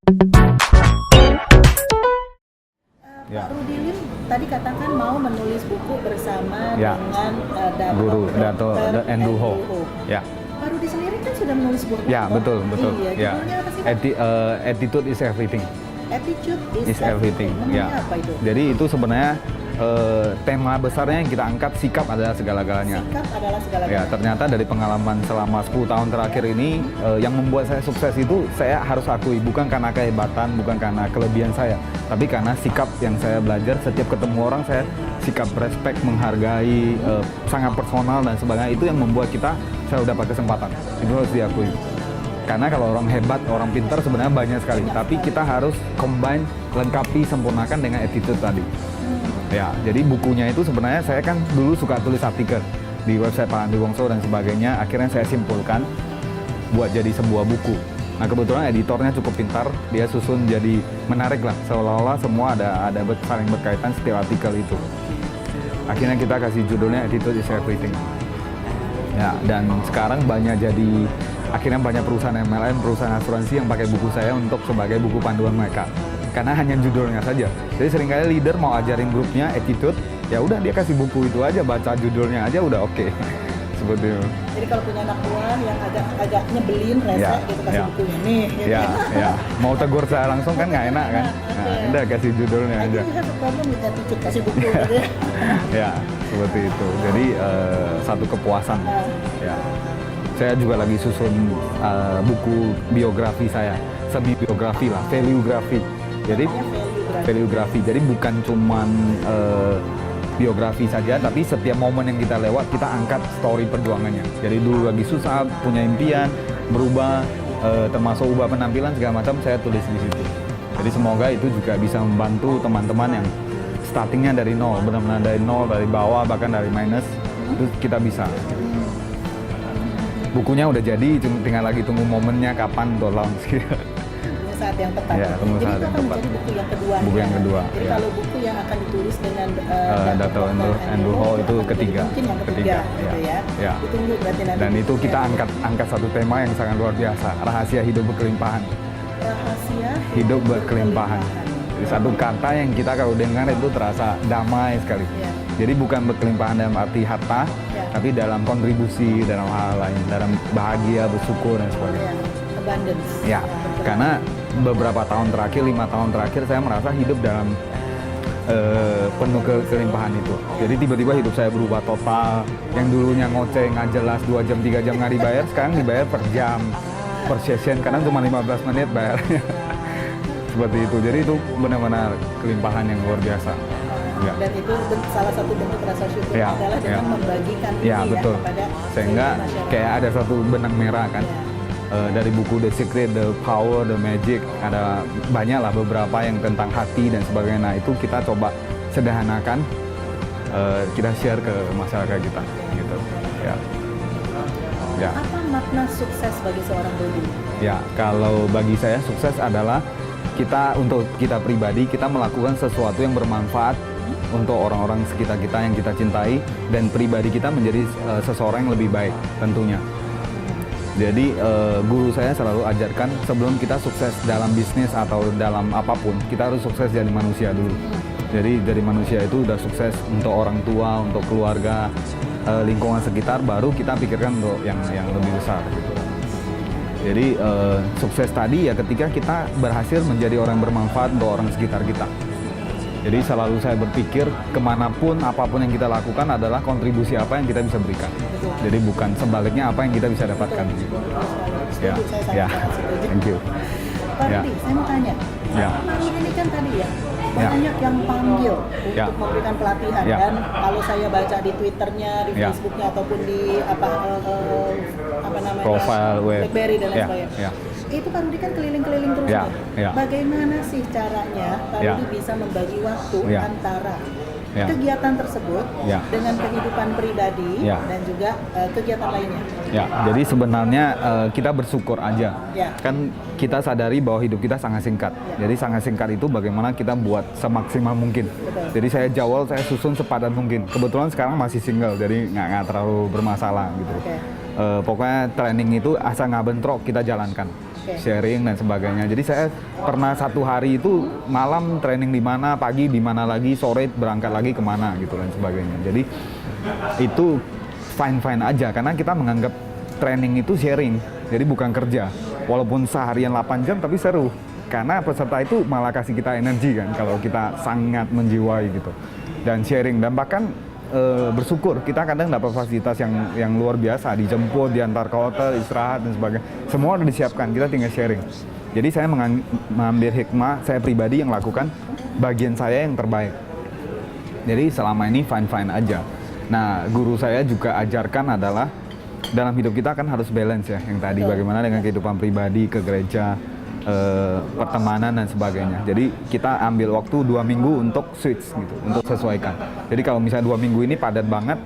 Pak Rudi Lim tadi katakan mau menulis buku bersama dengan Guru Dato Andrew Ho. Ya. Pak Rudi sendiri kan sudah menulis buku. Ya, betul. Iya, judulnya apa sih, Pak? Attitude is everything. Attitude Is everything. Ya. Apa itu? Jadi itu sebenarnya tema besarnya yang kita angkat, sikap adalah segala-galanya. Sikap adalah segala-galanya. Ya, ternyata dari pengalaman selama 10 tahun terakhir ini, yang membuat saya sukses itu saya harus akui, bukan karena kehebatan, bukan karena kelebihan saya, tapi karena sikap yang saya belajar. Setiap ketemu orang saya sikap respect, menghargai, sangat personal dan sebagainya. Itu yang membuat kita selalu dapat kesempatan. Itu harus diakui. Karena kalau orang hebat, orang pintar sebenarnya banyak sekali, tapi kita harus combine, lengkapi, sempurnakan dengan attitude tadi. Ya, jadi bukunya itu sebenarnya saya kan dulu suka tulis artikel di website Pak Andi Wongso dan sebagainya. Akhirnya saya simpulkan buat jadi sebuah buku. Nah, kebetulan editornya cukup pintar, dia susun jadi menarik lah, seolah-olah semua ada saling berkaitan setiap artikel itu. Akhirnya kita kasih judulnya Attitude is Everything. Ya, dan sekarang akhirnya banyak perusahaan MLM, perusahaan asuransi yang pakai buku saya untuk sebagai buku panduan mereka. Karena hanya judulnya saja. Jadi seringkali leader mau ajarin grupnya attitude, ya udah dia kasih buku itu aja, baca judulnya aja udah oke. Seperti itu. Jadi kalau punya anak buah yang agak nyebelin, rese gitu, kasih bukunya nih. Ya. Mau tegur saya langsung kan nggak enak kan. Nah, udah kasih judulnya aja. Itu have a problem with attitude, kasih buku gitu ya. Ya, seperti itu. Jadi satu kepuasan. Ya. Saya juga lagi susun buku biografi saya, semi biografi lah, value-grafi. Jadi value-grafi. Jadi bukan cuman biografi saja, tapi setiap momen yang kita lewat kita angkat story perjuangannya. Jadi dulu lagi susah, punya impian, berubah, termasuk ubah penampilan segala macam saya tulis di situ. Jadi semoga itu juga bisa membantu teman-teman yang startingnya dari nol, benar-benar dari nol, dari bawah bahkan dari minus, itu kita bisa. Bukunya udah jadi, tinggal lagi tunggu momennya kapan untuk launch. Saat yang tepat. Ya, tunggu jadi saat itu yang akan tepat. menjadi buku yang kedua. Buku yang kedua. Jadi kalau buku yang akan ditulis dengan Dato Andrew Ho itu ketiga. Mungkin yang ketiga, gitu ya. Ya. Ditunggu berarti nanti. Dan itu kita angkat satu tema yang sangat luar biasa, rahasia hidup berkelimpahan. Rahasia Hidup berkelimpahan. Jadi satu kata yang kita kalau dengar itu terasa damai sekali. Ya. Jadi bukan berkelimpahan dalam arti harta, tapi dalam kontribusi, dalam hal lain, dalam bahagia, bersyukur dan sebagainya. Abundance. Ya, karena beberapa tahun terakhir, 5 tahun terakhir saya merasa hidup dalam penuh kelimpahan itu. Jadi tiba-tiba hidup saya berubah total. Yang dulunya ngoceh nggak jelas 2 jam 3 jam nggak dibayar, sekarang dibayar per jam, per session. Kadang cuma 15 menit bayarnya. Seperti itu. Jadi itu benar-benar kelimpahan yang luar biasa. Ya. Dan itu salah satu bentuk rasa syukur adalah dengan membagikan ini betul. Kepada sehingga kayak ada satu benang merah kan. Dari buku The Secret, The Power, The Magic, ada banyak lah beberapa yang tentang hati dan sebagainya. Nah, itu kita coba sederhanakan, kita share ke masyarakat kita, gitu. Ya. Apa makna sukses bagi seorang Rudi? Ya, kalau bagi saya sukses adalah untuk kita pribadi, kita melakukan sesuatu yang bermanfaat untuk orang-orang sekitar kita yang kita cintai, dan pribadi kita menjadi seseorang yang lebih baik tentunya. Jadi guru saya selalu ajarkan sebelum kita sukses dalam bisnis atau dalam apapun, kita harus sukses jadi manusia dulu. Jadi dari manusia itu udah sukses untuk orang tua, untuk keluarga, lingkungan sekitar, baru kita pikirkan untuk yang lebih besar gitu. Jadi sukses tadi ya ketika kita berhasil menjadi orang bermanfaat untuk orang sekitar kita. Jadi selalu saya berpikir kemanapun, apapun yang kita lakukan adalah kontribusi apa yang kita bisa berikan. Jadi bukan sebaliknya apa yang kita bisa dapatkan. Ya, thank you. Pak Rudi, saya mau tanya. Pak Rudi ini kan tadi banyak yang panggil untuk memberikan pelatihan, dan kalau saya baca di Twitternya, di Facebooknya ataupun di apa namanya profile BlackBerry dan lain ya, sebagainya. Itu Pak Rudi kan keliling-keliling terus ya. Bagaimana sih caranya Pak Rudi bisa membagi waktu antara kegiatan tersebut dengan kehidupan pribadi dan juga kegiatan lainnya? Ya, jadi sebenarnya kita bersyukur aja. Kan kita sadari bahwa hidup kita sangat singkat. Jadi sangat singkat itu bagaimana kita buat semaksimal mungkin. Jadi saya jawab, saya susun sepadat mungkin. Kebetulan sekarang masih single, jadi nggak terlalu bermasalah gitu. Pokoknya training itu asal nggak bentrok kita jalankan. Sharing dan sebagainya. Jadi saya pernah satu hari itu malam training di mana, pagi di mana lagi, sore berangkat lagi kemana gitu dan sebagainya. Jadi itu fine aja karena kita menganggap training itu sharing. Jadi bukan kerja. Walaupun seharian 8 jam tapi seru. Karena peserta itu malah kasih kita energi kan kalau kita sangat menjiwai gitu. Dan sharing dan bahkan bersyukur kita kadang dapat fasilitas yang luar biasa, dijemput, diantar ke hotel, istirahat dan sebagainya. Semua udah disiapkan, kita tinggal sharing. Jadi saya mengambil hikmah saya pribadi yang lakukan bagian saya yang terbaik. Jadi selama ini fine aja. Nah, guru saya juga ajarkan adalah dalam hidup kita kan harus balance ya, yang tadi bagaimana dengan kehidupan pribadi, ke gereja, pertemanan dan sebagainya. Jadi kita ambil waktu 2 minggu untuk switch gitu, untuk sesuaikan. Jadi kalau misalnya 2 minggu ini padat banget,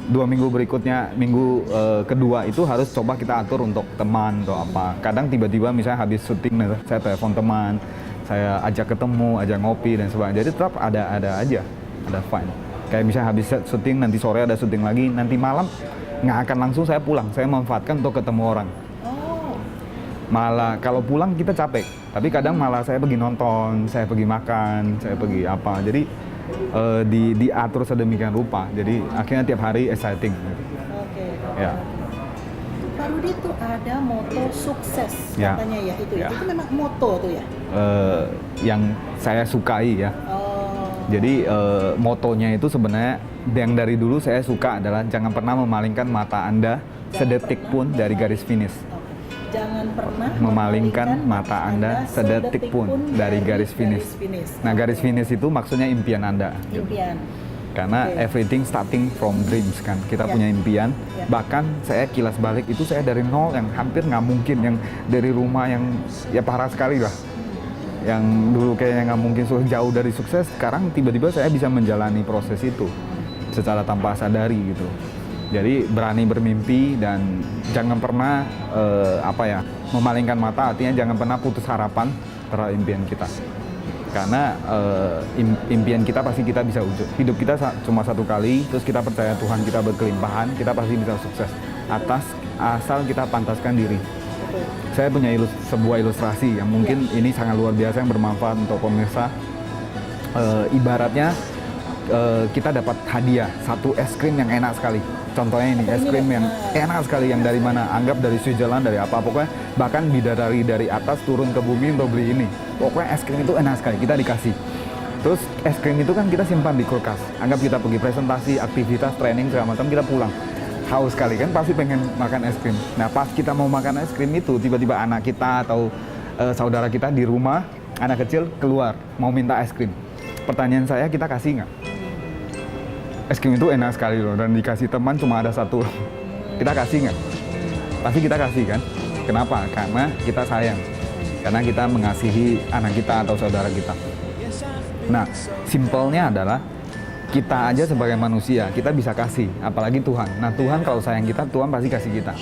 2 minggu berikutnya, minggu kedua itu harus coba kita atur untuk teman atau apa. Kadang tiba-tiba misalnya habis syuting, saya telepon teman, saya ajak ketemu, ajak ngopi dan sebagainya. Jadi tetap ada aja, ada fine. Kayak misalnya habis syuting, nanti sore ada syuting lagi, nanti malam nggak akan langsung saya pulang. Saya manfaatkan untuk ketemu orang. Malah kalau pulang kita capek, tapi kadang malah saya pergi nonton, saya pergi makan, saya pergi apa. Jadi diatur sedemikian rupa. Jadi akhirnya tiap hari exciting. Oke. Ya. Pak Rudi tuh ada moto sukses Ya. katanya ya itu. Ya. Itu memang moto tuh ya. Yang saya sukai ya. Jadi motonya itu sebenarnya yang dari dulu saya suka adalah jangan pernah memalingkan mata Anda sedetik pun dari garis finish. Jangan pernah memalingkan mata Anda sedetik pun dari garis finish. Nah, garis finish itu maksudnya impian Anda. Impian. Karena everything starting from dreams kan. Kita punya impian. Bahkan saya kilas balik itu saya dari nol yang hampir nggak mungkin, yang dari rumah yang ya parah sekali lah. Yang dulu kayaknya nggak mungkin jauh dari sukses, sekarang tiba-tiba saya bisa menjalani proses itu secara tanpa sadari gitu. Jadi berani bermimpi dan jangan pernah memalingkan mata, artinya jangan pernah putus harapan terhadap impian kita. Karena impian kita pasti kita bisa wujud. Hidup kita cuma satu kali, terus kita percaya Tuhan kita berkelimpahan, kita pasti bisa sukses. Asal kita pantaskan diri. Saya punya sebuah ilustrasi yang mungkin ini sangat luar biasa yang bermanfaat untuk pemirsa. Ibaratnya kita dapat hadiah satu es krim yang enak sekali. Contohnya ini es krim yang enak sekali, yang dari mana? Anggap dari Switzerland, dari apa, pokoknya bahkan bidadari dari atas turun ke bumi untuk beli ini. Pokoknya es krim itu enak sekali, kita dikasih. Terus es krim itu kan kita simpan di kulkas. Anggap kita pergi presentasi, aktivitas, training segala macam, kita pulang. Haus sekali kan, pasti pengen makan es krim. Nah, pas kita mau makan es krim itu, tiba-tiba anak kita atau saudara kita di rumah, anak kecil keluar mau minta es krim. Pertanyaan saya, kita kasih nggak? Es krim itu enak sekali loh, dan dikasih teman cuma ada satu. Kita kasih nggak? Pasti kita kasih kan? Kenapa? Karena kita sayang. Karena kita mengasihi anak kita atau saudara kita. Nah, simpelnya adalah kita aja sebagai manusia, kita bisa kasih, apalagi Tuhan. Nah, Tuhan kalau sayang kita, Tuhan pasti kasih kita.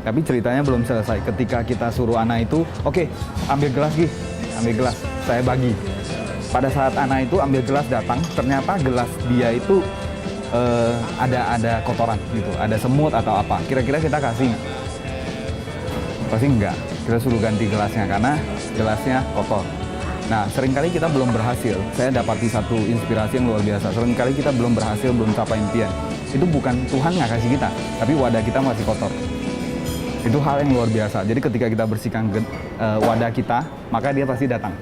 Tapi ceritanya belum selesai. Ketika kita suruh anak itu, oke, ambil gelas Gi, ambil gelas, saya bagi. Pada saat anak itu ambil gelas datang, ternyata gelas dia itu ada kotoran gitu, ada semut atau apa. Kira-kira kita kasih nggak? Pasti enggak. Kita suruh ganti gelasnya karena gelasnya kotor. Nah, seringkali kita belum berhasil. Saya dapati satu inspirasi yang luar biasa. Seringkali kita belum berhasil, belum capai impian. Itu bukan Tuhan nggak kasih kita, tapi wadah kita masih kotor. Itu hal yang luar biasa. Jadi ketika kita bersihkan wadah kita, maka dia pasti datang.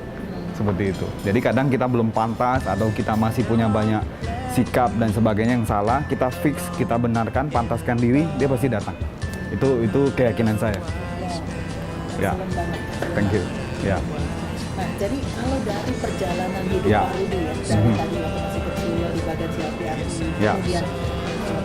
Seperti itu. Jadi kadang kita belum pantas atau kita masih punya banyak sikap dan sebagainya yang salah, kita fix, kita benarkan, pantaskan diri, dia pasti datang. Itu keyakinan saya. Ya. Thank you. Ya. Nah, jadi kalau dari perjalanan hidup Pak Rudi ya, dari tadi waktu masih kecil di Bagan Siapian, kemudian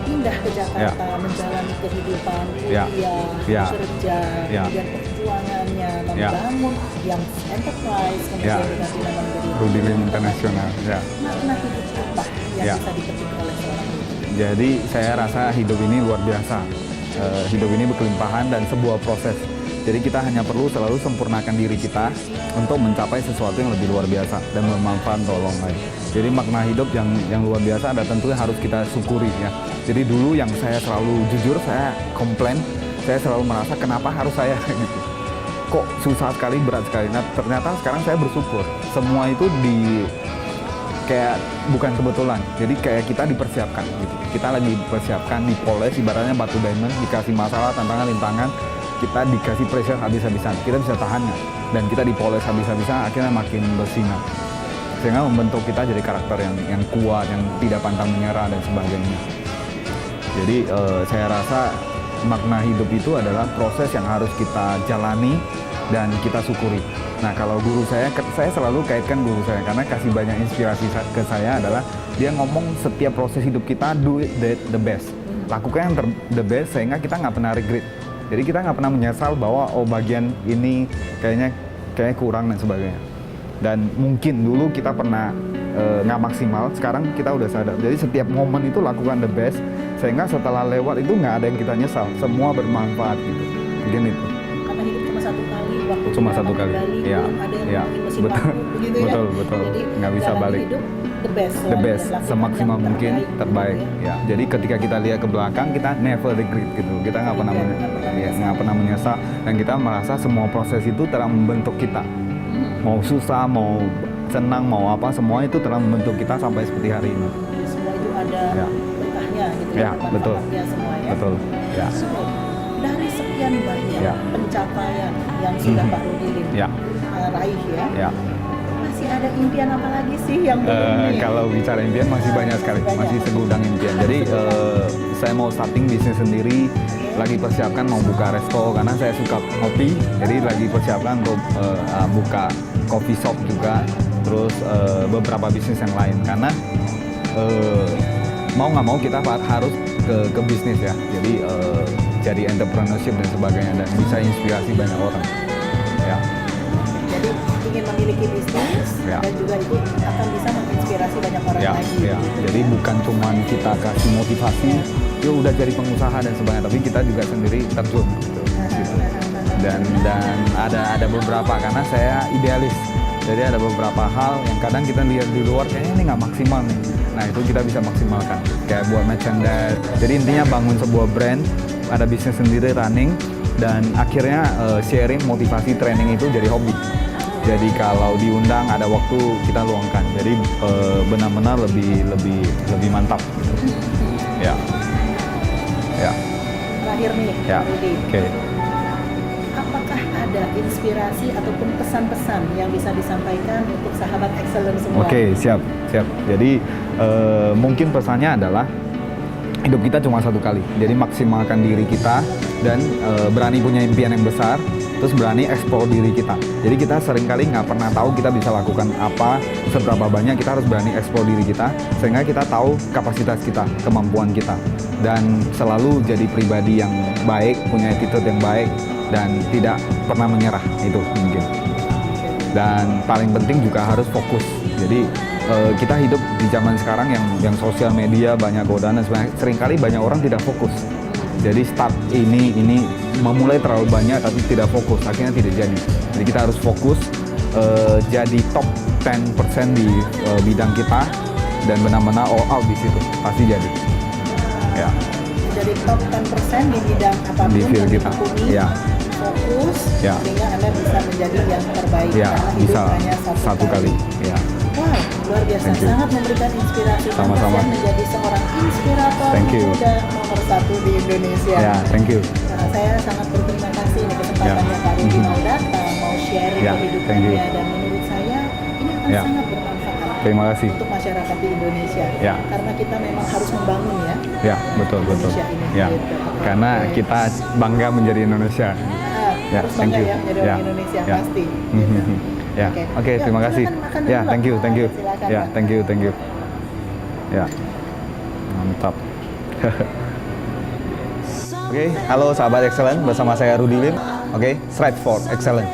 pindah ke Jakarta, menjalani kehidupan kuliah, kerja, kemudian perjuangannya membangun yang enterprise, kemudian nanti menjadi Rudi Lim Internasional. Makna hidup apa yang bisa dipetik oleh seorang Rudi? Jadi saya rasa hidup ini luar biasa. Hidup ini berkelimpahan dan sebuah proses. Jadi kita hanya perlu selalu sempurnakan diri kita untuk mencapai sesuatu yang lebih luar biasa dan bermanfaat untuk orang lain. Jadi makna hidup yang luar biasa ada tentunya harus kita syukuri ya. Jadi dulu yang saya selalu jujur, saya komplain saya selalu merasa kenapa harus saya gitu. Kok susah sekali, berat sekali. Nah ternyata sekarang saya bersyukur semua itu kayak bukan kebetulan. Jadi kayak kita dipersiapkan gitu. Kita lagi dipersiapkan, dipoles ibaratnya batu diamond, dikasih masalah, tantangan, rintangan, kita dikasih pressure habis-habisan. Kita bisa tahan nggak? Dan kita dipoles habis-habisan, akhirnya makin bersinar. Sehingga membentuk kita jadi karakter yang kuat, yang tidak pantang menyerah dan sebagainya. Jadi saya rasa makna hidup itu adalah proses yang harus kita jalani dan kita syukuri. Nah kalau guru saya selalu kaitkan guru saya karena kasih banyak inspirasi ke saya adalah dia ngomong setiap proses hidup kita do it the best. Lakukan yang the best sehingga kita nggak pernah regret. Jadi kita nggak pernah menyesal bahwa bagian ini kayaknya kurang dan sebagainya. Dan mungkin dulu kita pernah nggak maksimal, sekarang kita udah sadar. Jadi setiap momen itu lakukan the best, sehingga setelah lewat itu nggak ada yang kita nyesal, semua bermanfaat gitu. Mungkin itu. Karena hidup cuma satu kali, waktu cuma satu kali, ya, ada yang ya, mesin betul, waktu, begitu ya. betul, Jadi nggak bisa balik. Hidup the best semaksimal mungkin, terbaik. Ya. Jadi ketika kita lihat ke belakang, kita never regret gitu. Kita nggak pernah menyesal, dan kita merasa semua proses itu telah membentuk kita. Mau susah, mau senang, mau apa, semua itu telah membentuk kita sampai seperti hari ini. Semua itu ada berkahnya gitu ya. Betul. Semua ya. Betul. Ya. So, dari sekian banyak pencapaian yang sudah Pak Rudilin raih ya. Masih ada impian apa lagi sih yang belum kalau bicara impian masih banyak sekali, masih segudang impian. Jadi saya mau starting bisnis sendiri, lagi persiapkan mau buka resto karena saya suka kopi, jadi lagi persiapkan untuk buka coffee shop juga, terus beberapa bisnis yang lain karena mau nggak mau kita harus ke bisnis ya, jadi entrepreneurship dan sebagainya dan bisa inspirasi banyak orang ya. Jadi ingin memiliki bisnis dan juga itu akan bisa menginspirasi banyak orang lagi. Jadi bukan cuma kita kasih motivasi, yuk udah jadi pengusaha dan sebagainya, tapi kita juga sendiri terjun gitu. Dan ada beberapa, karena saya idealis, jadi ada beberapa hal yang kadang kita lihat di luar kayaknya ini nggak maksimal nih. Nah itu kita bisa maksimalkan, kayak buat merchandise. Jadi intinya bangun sebuah brand, ada bisnis sendiri running, dan akhirnya sharing motivasi training itu jadi hobi. Jadi kalau diundang ada waktu kita luangkan. Jadi benar-benar lebih mantap. Ya. Terakhir nih, Rudi. Oke. Apakah ada inspirasi ataupun pesan-pesan yang bisa disampaikan untuk sahabat Excellence semua? Oke, siap. Jadi mungkin pesannya adalah hidup kita cuma satu kali. Jadi maksimalkan diri kita dan berani punya impian yang besar. Terus berani eksplor diri kita. Jadi kita seringkali nggak pernah tahu kita bisa lakukan apa, seberapa banyak. Kita harus berani eksplor diri kita, sehingga kita tahu kapasitas kita, kemampuan kita. Dan selalu jadi pribadi yang baik, punya attitude yang baik, dan tidak pernah menyerah, itu mungkin. Dan paling penting juga harus fokus. Jadi kita hidup di zaman sekarang yang sosial media, banyak godaan, dan seringkali banyak orang tidak fokus. Jadi start ini memulai terlalu banyak tapi tidak fokus, akhirnya tidak jadi. Jadi kita harus fokus, jadi top 10% di bidang kita dan benar-benar all out di situ, pasti jadi. Ya. Jadi top 10% di bidang apapun di field yang kita. ditekuni, fokus, sehingga Anda bisa menjadi yang terbaik. Karena hidup bisa hanya satu kali. Ya. Wow, luar biasa, sangat memberikan inspirasi. Sama-sama. Menjadi seorang inspirator muda nomor 1 di Indonesia. Ya, thank you. Saya sangat berterima kasih nih kesempatannya Pak Rudi mau datang, mau sharing kehidupannya, dan menurut saya ini akan sangat bermanfaat. Terima kasih. Untuk masyarakat di Indonesia. Karena kita memang harus membangun ya. Betul. Indonesia ini. Gitu. Karena kita bangga menjadi Indonesia. Harus bangga ya menjadi orang Indonesia pasti. Gitu. Oke, terima kasih. Thank you. Silakan, Thank you. Mantap. Oke, halo sahabat Excellent, bersama saya Rudilin. Strive for Excellent.